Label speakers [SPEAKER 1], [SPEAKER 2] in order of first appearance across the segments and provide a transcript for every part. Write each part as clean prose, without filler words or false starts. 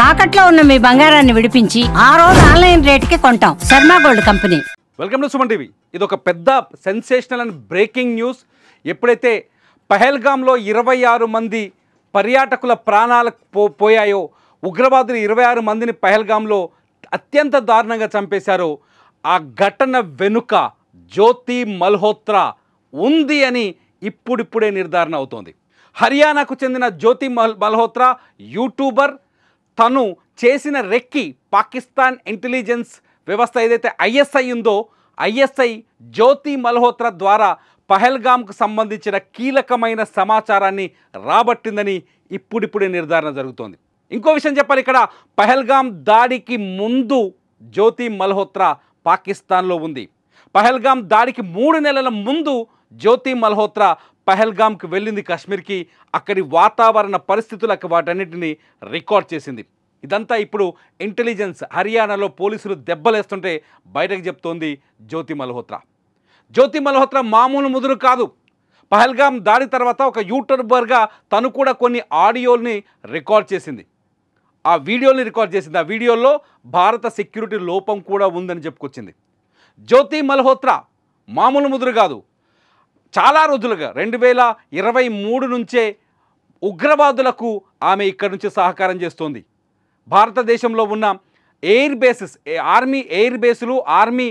[SPEAKER 1] తాకట్లో ఉన్న మీ బంగారాన్ని విడిపించి ఆ రోజు ఆన్లైన్ రేటుకి కొంటాం. Sharma gold company.
[SPEAKER 2] Welcome to Suman TV. ఇది ఒక పెద్ద సెన్సేషనల్ అండ్ బ్రేకింగ్ న్యూస్. ఎప్పుడైతే పహల్గామ్లో 26 మంది పర్యాటకుల ప్రాణాలు పోయాయో, ఉగ్రవాదులు 26 మందిని పహల్గామ్లో అత్యంత దారుణంగా చంపేశారో, ఆ ఘటన వెనుక జ్యోతి మల్హోత్రా ఉంది అని ఇప్పుడిప్పుడే నిర్ధారణ అవుతోంది. హర్యానాకు చెందిన జ్యోతి మల్హోత్రా యూట్యూబర్. తను చేసిన రెక్కి పాకిస్తాన్ ఇంటెలిజెన్స్ వ్యవస్థ ఏదైతే ఐఎస్ఐ ఉందో, ఐఎస్ఐ జ్యోతి మల్హోత్రా ద్వారా పహల్గామ్కు సంబంధించిన కీలకమైన సమాచారాన్ని రాబట్టిందని ఇప్పుడిప్పుడే నిర్ధారణ జరుగుతోంది. ఇంకో విషయం చెప్పాలి, ఇక్కడ పహల్గామ్ దాడికి ముందు జ్యోతి మల్హోత్రా పాకిస్తాన్లో ఉంది. పహల్గామ్ దాడికి 3 నెలల ముందు జ్యోతి మల్హోత్రా పహల్గామ్కి వెళ్ళింది, కాశ్మీర్కి. అక్కడి వాతావరణ పరిస్థితులకు వాటన్నిటిని రికార్డ్ చేసింది. ఇదంతా ఇప్పుడు ఇంటెలిజెన్స్ హర్యానాలో పోలీసులు దెబ్బలేస్తుంటే బయటకు చెప్తోంది జ్యోతి మల్హోత్రా. జ్యోతి మల్హోత్రా మామూలు ముదురు కాదు. పహల్గామ్ దాడి తర్వాత ఒక యూట్యూబర్గా తను కూడా కొన్ని ఆడియోల్ని రికార్డ్ చేసింది, ఆ వీడియోని రికార్డ్ చేసింది. ఆ వీడియోలో భారత సెక్యూరిటీ లోపం కూడా ఉందని చెప్పుకొచ్చింది. జ్యోతి మల్హోత్రా మామూలు ముదురు కాదు. చాలా రోజులుగా 2023 నుంచే ఉగ్రవాదులకు ఆమె ఇక్కడి నుంచి సహకారం చేస్తోంది. భారతదేశంలో ఉన్న ఎయిర్ బేసెస్, ఆర్మీ ఎయిర్ బేసులు, ఆర్మీ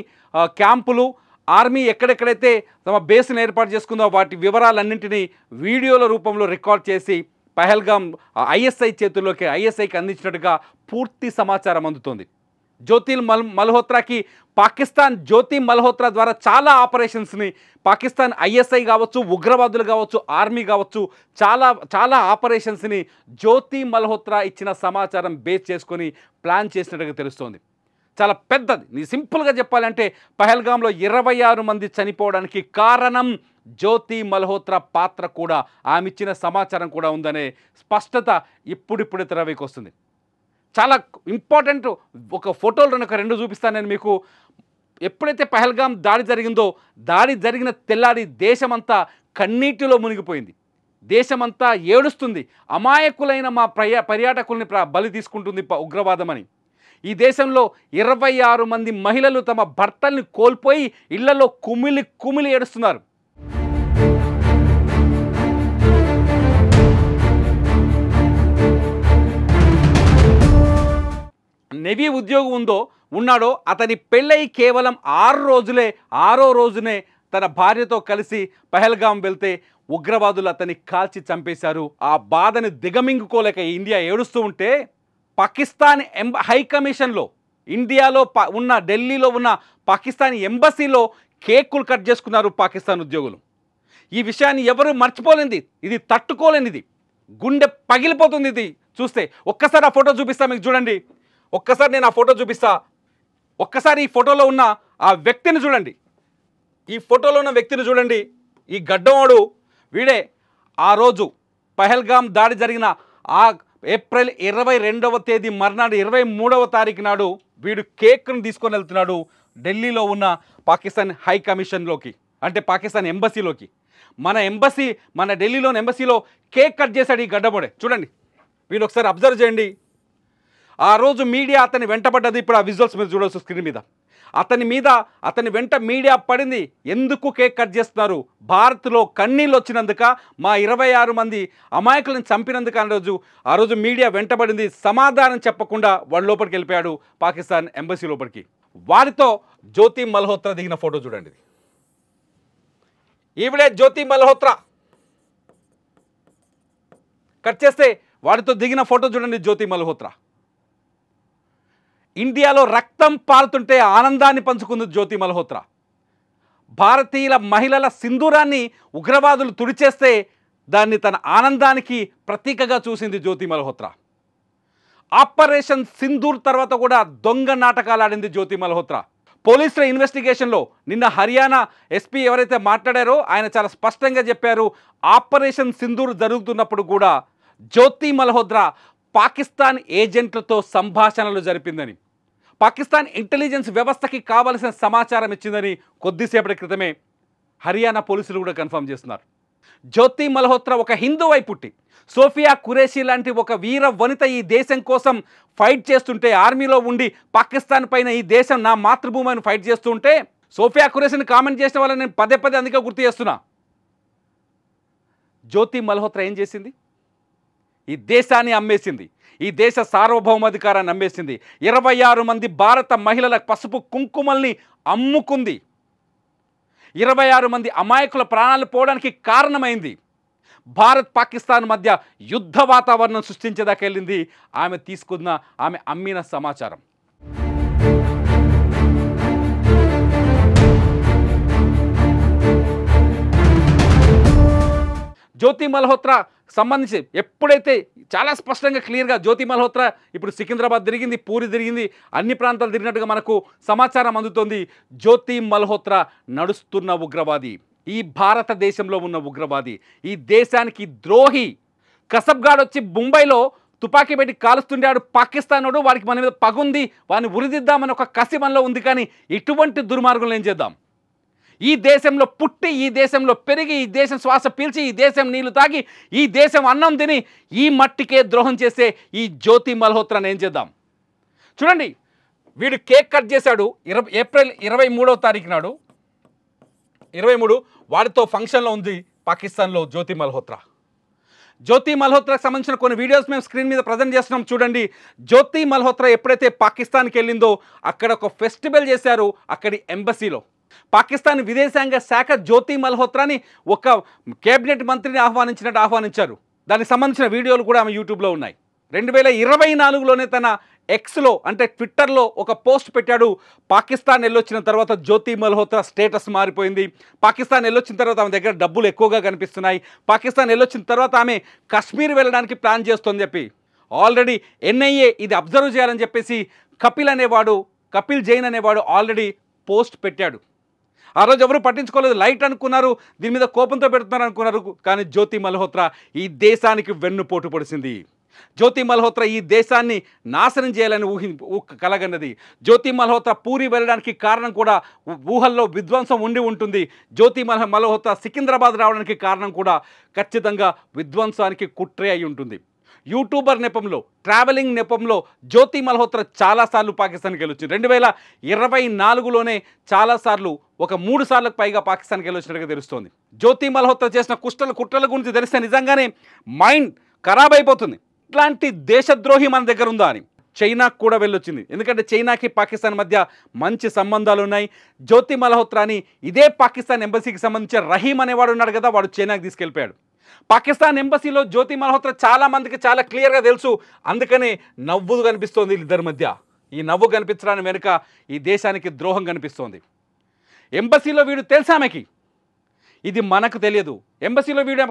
[SPEAKER 2] క్యాంపులు, ఆర్మీ ఎక్కడెక్కడైతే తమ బేస్ను ఏర్పాటు చేసుకుందో వాటి వివరాలన్నింటినీ వీడియోల రూపంలో రికార్డ్ చేసి పహల్గామ్ ఐఎస్ఐ చేతుల్లోకి, ఐఎస్ఐకి అందించినట్టుగా పూర్తి సమాచారం అందుతోంది. జ్యోతి మల్హోత్రాకి పాకిస్తాన్ జ్యోతి మల్హోత్రా ద్వారా చాలా ఆపరేషన్స్ని, పాకిస్తాన్ ఐఎస్ఐ కావచ్చు, ఉగ్రవాదులు కావచ్చు, ఆర్మీ కావచ్చు, చాలా ఆపరేషన్స్ని జ్యోతి మల్హోత్రా ఇచ్చిన సమాచారం బేస్ చేసుకొని ప్లాన్ చేసినట్టుగా తెలుస్తోంది. చాలా పెద్దది. సింపుల్గా చెప్పాలంటే పహల్గామ్లో 26 మంది చనిపోవడానికి కారణం జ్యోతి మల్హోత్రా పాత్ర కూడా, ఆమె ఇచ్చిన సమాచారం కూడా ఉందనే స్పష్టత ఇప్పుడిప్పుడే తెరవేకి వస్తుంది. చాలా ఇంపార్టెంట్ ఒక ఫోటోలు ఒక 2 చూపిస్తాను నేను మీకు. ఎప్పుడైతే పహల్గామ్ దాడి జరిగిందో, దాడి జరిగిన తెల్లారి దేశమంతా కన్నీటిలో మునిగిపోయింది. దేశమంతా ఏడుస్తుంది. అమాయకులైన మా పర్యాటకుల్ని బలి తీసుకుంటుంది ఉగ్రవాదమని. ఈ దేశంలో 26 మంది మహిళలు తమ భర్తల్ని కోల్పోయి ఇళ్లలో కుమిలి ఏడుస్తున్నారు. నేవీ ఉద్యోగం ఉన్నాడో అతని పెళ్ళై కేవలం 6 రోజునే తన భార్యతో కలిసి పహల్గామ్ వెళ్తే ఉగ్రవాదులు అతన్ని కాల్చి చంపేశారు. ఆ బాధని దిగమింగుకోలేక ఇండియా ఏడుస్తూ ఉంటే పాకిస్తాన్ హై కమిషన్లో, ఇండియాలో ఉన్న ఢిల్లీలో ఉన్న పాకిస్తాన్ ఎంబసీలో కేకులు కట్ చేసుకున్నారు పాకిస్తాన్ ఉద్యోగులు. ఈ విషయాన్ని ఎవరు మర్చిపోలేనిది, ఇది తట్టుకోలేనిది, గుండె పగిలిపోతుంది ఇది చూస్తే. ఒక్కసారి ఆ ఫోటో చూపిస్తా మీకు, చూడండి. ఒక్కసారి నేను ఆ ఫోటో చూపిస్తా. ఒక్కసారి ఈ ఫోటోలో ఉన్న ఆ వ్యక్తిని చూడండి. ఈ ఫోటోలో ఉన్న వ్యక్తిని చూడండి. ఈ గడ్డవాడు వీడే. ఆ రోజు పహల్గామ్ దాడి జరిగిన ఆ ఏప్రిల్ 22వ తేదీ మర్నాడు 23వ తారీఖు నాడు వీడు కేక్ను తీసుకొని వెళ్తున్నాడు ఢిల్లీలో ఉన్న పాకిస్తాన్ హై కమిషన్లోకి, అంటే పాకిస్తాన్ ఎంబసీలోకి. మన ఢిల్లీలోని ఎంబసీలో కేక్ కట్ చేశాడు ఈ గడ్డబోడే. చూడండి, వీళ్ళు ఒకసారి అబ్జర్వ్ చేయండి. ఆ రోజు మీడియా అతన్ని వెంటపడ్డది. ఇప్పుడు ఆ విజువల్స్ మీరు చూడవచ్చు స్క్రీన్ మీద. అతని వెంట మీడియా పడింది. ఎందుకు కేక్ కట్ చేస్తున్నారు? భారత్లో కన్నీళ్ళు వచ్చినందుక, మా 26 మంది అమాయకులను చంపినందుకు ఆ రోజు మీడియా వెంటబడింది. సమాధానం చెప్పకుండా వాడు లోపలికి వెళ్ళిపోయాడు పాకిస్తాన్ ఎంబసీ లోపలికి. వారితో జ్యోతి మల్హోత్రా దిగిన ఫోటో చూడండి. ఈవిడే జ్యోతి మల్హోత్రా. కట్ చేస్తే వాడితో దిగిన ఫోటో చూడండి. జ్యోతి మల్హోత్రా ఇండియాలో రక్తం పారుతుంటే ఆనందాన్ని పంచుకుంది జ్యోతి మల్హోత్రా. భారతీయుల మహిళల సింధూరాన్ని ఉగ్రవాదులు తుడిచేస్తే దాన్ని తన ఆనందానికి ప్రతీకగా చూసింది జ్యోతి మల్హోత్రా. ఆపరేషన్ సింధూర్ తర్వాత కూడా దొంగ నాటకాలు ఆడింది జ్యోతి మల్హోత్రా. పోలీసుల ఇన్వెస్టిగేషన్లో నిన్న హర్యానా ఎస్పీ ఎవరైతే మాట్లాడారో ఆయన చాలా స్పష్టంగా చెప్పారు, ఆపరేషన్ సింధూర్ జరుగుతున్నప్పుడు కూడా జ్యోతి మల్హోత్రా పాకిస్తాన్ ఏజెంట్లతో సంభాషణలు జరిపిందని, పాకిస్తాన్ ఇంటెలిజెన్స్ వ్యవస్థకి కావలసిన సమాచారం ఇచ్చిందని కొద్దిసేపటి క్రితమే హర్యానా పోలీసులు కూడా కన్ఫర్మ్ చేస్తున్నారు. జ్యోతి మల్హోత్రా ఒక హిందువై పుట్టి సోఫియా ఖురేషీ లాంటి ఒక వీర వనిత ఈ దేశం కోసం ఫైట్ చేస్తుంటే, ఆర్మీలో ఉండి పాకిస్తాన్ పైన ఈ దేశం నా మాతృభూమి అని ఫైట్ చేస్తుంటే, సోఫియా ఖురేషీని కామెంట్ చేసిన వాళ్ళని నేను పదే పదే అందుకే గుర్తు చేస్తున్నా. జ్యోతి మల్హోత్రా ఏం చేసింది? ఈ దేశాన్ని అమ్మేసింది, ఈ దేశ సార్వభౌమాధికారాన్ని అమ్మేసింది. 26 మంది భారత మహిళల పసుపు కుంకుమల్ని అమ్ముకుంది. 26 మంది అమాయకుల ప్రాణాలు పోవడానికి కారణమైంది. భారత్ పాకిస్తాన్ మధ్య యుద్ధ వాతావరణం సృష్టించేదాకా వెళ్ళింది ఆమె అమ్మిన సమాచారం. జ్యోతి మల్హోత్రా సంబంధించి ఎప్పుడైతే చాలా స్పష్టంగా క్లియర్గా జ్యోతి మల్హోత్రా ఇప్పుడు సికింద్రాబాద్ తిరిగింది, పూరి తిరిగింది, అన్ని ప్రాంతాలు తిరిగినట్టుగా మనకు సమాచారం అందుతోంది. జ్యోతి మల్హోత్రా నడుస్తున్న ఉగ్రవాది, ఈ భారతదేశంలో ఉన్న ఉగ్రవాది, ఈ దేశానికి ద్రోహి. కసబ్గాడ్ వచ్చి ముంబైలో తుపాకీ పెట్టి కాలుస్తుండాడు పాకిస్తానోడు, వాడికి మన మీద పగుంది, వాడిని ఉరిదిద్దామని ఒక కసి మనలో ఉంది. కానీ ఇటువంటి దుర్మార్గులు ఏం చేద్దాం? ఈ దేశంలో పుట్టి, ఈ దేశంలో పెరిగి, ఈ దేశం శ్వాస పీల్చి, ఈ దేశం నీళ్లు తాగి, ఈ దేశం అన్నం తిని ఈ మట్టికే ద్రోహం చేసే ఈ జ్యోతి మల్హోత్రాని ఏం చేద్దాం? చూడండి, వీడు కేక్ కట్ చేశాడు ఏప్రిల్ 23వ తారీఖు నాడు. 23 వాడితో ఫంక్షన్లో ఉంది పాకిస్తాన్లో జ్యోతి మల్హోత్రా. జ్యోతి మల్హోత్రాకి సంబంధించిన కొన్ని వీడియోస్ మేము స్క్రీన్ మీద ప్రజెంట్ చేస్తున్నాం చూడండి. జ్యోతి మల్హోత్రా ఎప్పుడైతే పాకిస్తాన్కి వెళ్ళిందో అక్కడ ఒక ఫెస్టివల్ చేశారు అక్కడి ఎంబసీలో. పాకిస్తాన్ విదేశాంగ శాఖ జ్యోతి మల్హోత్రాని ఒక కేబినెట్ మంత్రిని ఆహ్వానించారు. దానికి సంబంధించిన వీడియోలు కూడా ఆమె యూట్యూబ్లో ఉన్నాయి. 2024లోనే తన ఎక్స్లో అంటే ట్విట్టర్లో ఒక పోస్ట్ పెట్టాడు. పాకిస్తాన్ వెళ్ళొచ్చిన తర్వాత జ్యోతి మల్హోత్రా స్టేటస్ మారిపోయింది. పాకిస్తాన్ వెళ్ళొచ్చిన తర్వాత ఆమె దగ్గర డబ్బులు ఎక్కువగా కనిపిస్తున్నాయి. పాకిస్తాన్ వెళ్ళొచ్చిన తర్వాత ఆమె కాశ్మీర్ వెళ్ళడానికి ప్లాన్ చేస్తోంది చెప్పి ఆల్రెడీ NIA ఇది అబ్జర్వ్ చేయాలని చెప్పేసి కపిల్ జైన్ అనేవాడు ఆల్రెడీ పోస్ట్ పెట్టాడు. ఆ రోజు ఎవరు పట్టించుకోలేదు, లైట్ అనుకున్నారు, దీని మీద కోపంతో పెడుతున్నారు అనుకున్నారు. కానీ జ్యోతి మల్హోత్రా ఈ దేశానికి వెన్నుపోటు పొడిచింది. జ్యోతి మల్హోత్రా ఈ దేశాన్ని నాశనం చేయాలని కలగన్నది. జ్యోతి మల్హోత్రా పూరి వెళ్ళడానికి కారణం కూడా ఊహల్లో విధ్వంసం ఉండి ఉంటుంది. జ్యోతి మల్హోత్రా సికింద్రాబాద్ రావడానికి కారణం కూడా ఖచ్చితంగా విధ్వంసానికి కుట్రే అయి ఉంటుంది. యూట్యూబర్ నెపంలో, ట్రావెలింగ్ నెపంలో జ్యోతి మల్హోత్రా చాలాసార్లు పాకిస్తాన్కి వెళ్ళొచ్చింది. 2024లోనే చాలాసార్లు ఒక 3 సార్లకు పైగా పాకిస్తాన్కి వెళ్ళొచ్చినట్టుగా తెలుస్తోంది. జ్యోతి మల్హోత్రా చేసిన కుట్రల గురించి తెలిస్తే నిజంగానే మైండ్ ఖరాబ్ అయిపోతుంది. ఇట్లాంటి దేశద్రోహి మన దగ్గర ఉందా అని. చైనాకు కూడా వెళ్ళొచ్చింది, ఎందుకంటే చైనాకి పాకిస్తాన్ మధ్య మంచి సంబంధాలు ఉన్నాయి. జ్యోతి మల్హోత్రాని ఇదే పాకిస్తాన్ ఎంబసీకి సంబంధించిన రహీం అనేవాడు ఉన్నాడు కదా, వాడు చైనాకి తీసుకెళ్ళిపోయాడు. పాకిస్తాన్ ఎంబసీలో జ్యోతి మల్హోత్రా చాలా మందికి చాలా క్లియర్గా తెలుసు. అందుకనే నవ్వు కనిపిస్తోంది వీళ్ళిద్దరి మధ్య. ఈ నవ్వు కనిపించడానికి వెనుక ఈ దేశానికి ద్రోహం కనిపిస్తోంది. ఎంబసీలో వీడు తెలుసామెకి, ఇది మనకు తెలియదు. ఎంబసీలో వీడియో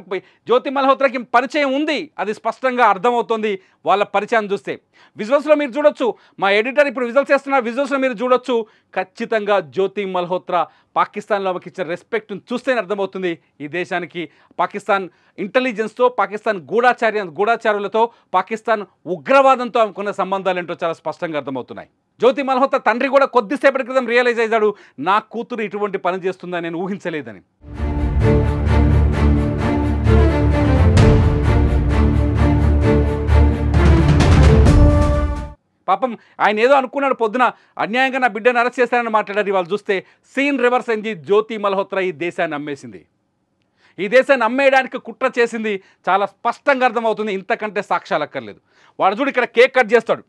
[SPEAKER 2] జ్యోతి మల్హోత్రాకి పరిచయం ఉంది, అది స్పష్టంగా అర్థమవుతుంది వాళ్ళ పరిచయం చూస్తే. విజువల్స్లో మీరు చూడొచ్చు, మా ఎడిటర్ ఇప్పుడు విజువల్స్ చేస్తున్న విజువల్స్లో మీరు చూడొచ్చు. ఖచ్చితంగా జ్యోతి మల్హోత్రా పాకిస్తాన్లో ఆమెకి ఇచ్చిన రెస్పెక్ట్ని చూస్తేనే అర్థమవుతుంది ఈ దేశానికి పాకిస్తాన్ ఇంటెలిజెన్స్తో, పాకిస్తాన్ గూఢాచారులతో, పాకిస్తాన్ ఉగ్రవాదంతో ఆమెకున్న సంబంధాలు ఏంటో చాలా స్పష్టంగా అర్థమవుతున్నాయి. జ్యోతి మల్హోత్రా తండ్రి కూడా కొద్దిసేపటి క్రితం రియలైజ్ అయ్యాడు, నా కూతురు ఇటువంటి పని చేస్తుందని నేను ఊహించలేదని. పాపం ఆయన ఏదో అనుకున్నాడు, పొద్దున అన్యాయంగా నా బిడ్డను అరెస్ట్ చేశారని మాట్లాడారు. వాళ్ళు చూస్తే సీన్ రివర్స్ అయింది. జ్యోతి మల్హోత్రా ఈ దేశాన్ని అమ్మేసింది. ఈ దేశాన్ని అమ్మేయడానికి కుట్ర చేసింది చాలా స్పష్టంగా అర్థమవుతుంది. ఇంతకంటే సాక్ష్యాలు అక్కర్లేదు. వాడు చూడు ఇక్కడ కేక్ కట్ చేస్తాడు.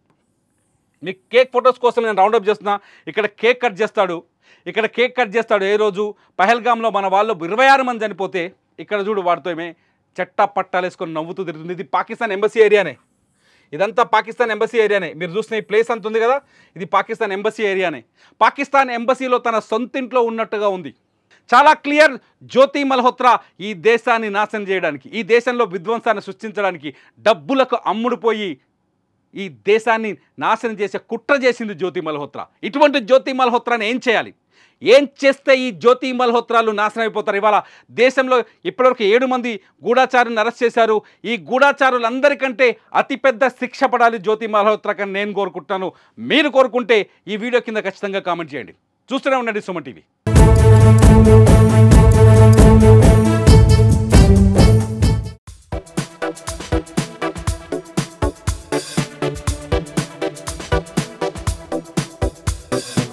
[SPEAKER 2] మీకు కేక్ ఫొటోస్ కోసం నేను రౌండప్ చేస్తున్నా. ఇక్కడ కేక్ కట్ చేస్తాడు. ఏ రోజు పహల్గామ్లో మన వాళ్ళు 26 మంది చనిపోతే ఇక్కడ చూడు వాడితో ఏమే చెట్టా పట్టాలు వేసుకొని నవ్వుతూ తిరుగుతుంది. ఇది పాకిస్తాన్ ఎంబసీ ఏరియానే, ఇదంతా పాకిస్తాన్ ఎంబసీ ఏరియానే. మీరు చూసిన ఈ ప్లేస్ అంత ఉంది కదా, ఇది పాకిస్తాన్ ఎంబసీ ఏరియానే. పాకిస్తాన్ ఎంబసీలో తన సొంతింట్లో ఉన్నట్టుగా ఉంది. చాలా క్లియర్, జ్యోతి మల్హోత్రా ఈ దేశాన్ని నాశనం చేయడానికి, ఈ దేశంలో విధ్వంసాన్ని సృష్టించడానికి డబ్బులకు అమ్ముడుపోయి ఈ దేశాన్ని నాశనం చేసే కుట్ర చేసింది జ్యోతి మల్హోత్రా. ఇటువంటి జ్యోతి మల్హోత్రాని ఏం చేయాలి? ఏం చేస్తే ఈ జ్యోతి మల్హోత్రాలు నాశనం అయిపోతారు? ఇవాళ దేశంలో ఇప్పటివరకు 7 మంది గూఢాచారులను అరెస్ట్ చేశారు. ఈ గూఢాచారులందరికంటే అతిపెద్ద శిక్ష పడాలి జ్యోతి మల్హోత్రాకని నేను కోరుకుంటాను. మీరు కోరుకుంటే ఈ వీడియో కింద ఖచ్చితంగా కామెంట్ చేయండి. చూస్తూనే ఉండండి సుమన్ టీవీ. Thank you.